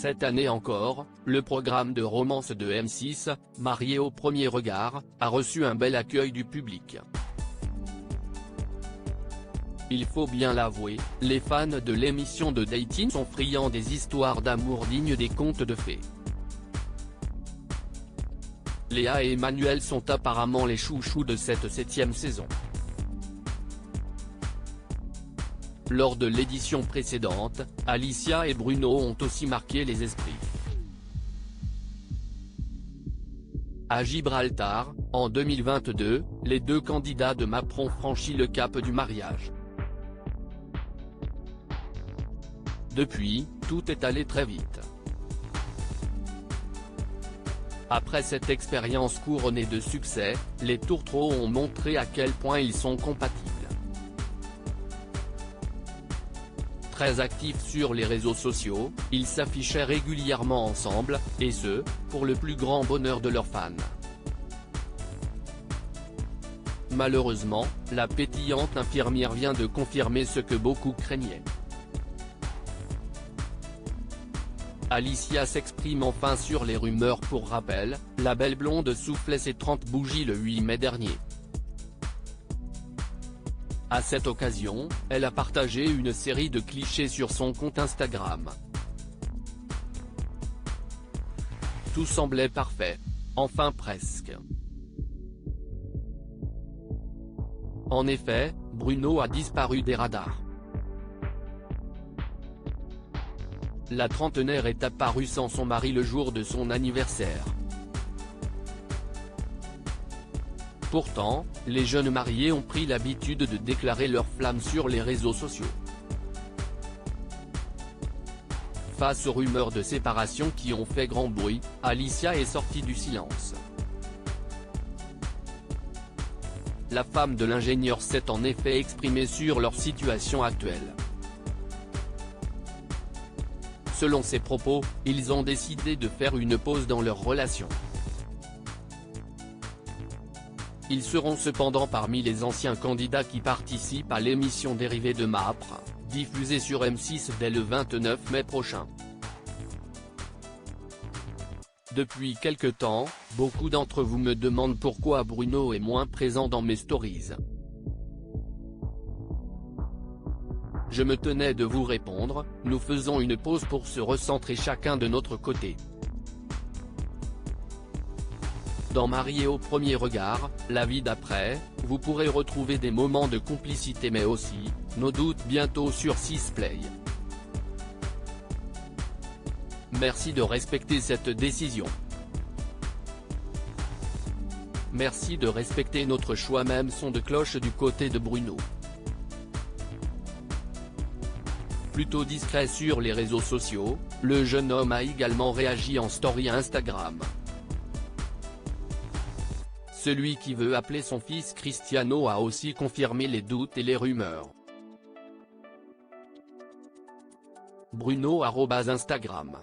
Cette année encore, le programme de romance de M6, Marié au premier regard, a reçu un bel accueil du public. Il faut bien l'avouer, les fans de l'émission de dating sont friands des histoires d'amour dignes des contes de fées. Léa et Emmanuel sont apparemment les chouchous de cette 7e saison. Lors de l'édition précédente, Alicia et Bruno ont aussi marqué les esprits. À Gibraltar, en 2022, les deux candidats de MAPR ont franchi le cap du mariage. Depuis, tout est allé très vite. Après cette expérience couronnée de succès, les tourtereaux ont montré à quel point ils sont compatibles. Très actifs sur les réseaux sociaux, ils s'affichaient régulièrement ensemble, et ce, pour le plus grand bonheur de leurs fans. Malheureusement, la pétillante infirmière vient de confirmer ce que beaucoup craignaient. Alicia s'exprime enfin sur les rumeurs. Pour rappel, la belle blonde soufflait ses 30 bougies le 8 mai dernier. À cette occasion, elle a partagé une série de clichés sur son compte Instagram. Tout semblait parfait. Enfin presque. En effet, Bruno a disparu des radars. La trentenaire est apparue sans son mari le jour de son anniversaire. Pourtant, les jeunes mariés ont pris l'habitude de déclarer leur flamme sur les réseaux sociaux. Face aux rumeurs de séparation qui ont fait grand bruit, Alicia est sortie du silence. La femme de l'ingénieur s'est en effet exprimée sur leur situation actuelle. Selon ses propos, ils ont décidé de faire une pause dans leur relation. Ils seront cependant parmi les anciens candidats qui participent à l'émission dérivée de MAPR, diffusée sur M6 dès le 29 mai prochain. Depuis quelque temps, beaucoup d'entre vous me demandent pourquoi Bruno est moins présent dans mes stories. Je me tenais de vous répondre, nous faisons une pause pour se recentrer chacun de notre côté. Dans Marié au premier regard, la vie d'après, vous pourrez retrouver des moments de complicité mais aussi, nos doutes bientôt sur 6play. Merci de respecter cette décision. Merci de respecter notre choix. Même son de cloche du côté de Bruno. Plutôt discret sur les réseaux sociaux, le jeune homme a également réagi en story Instagram. Celui qui veut appeler son fils Cristiano a aussi confirmé les doutes et les rumeurs. Bruno @Instagram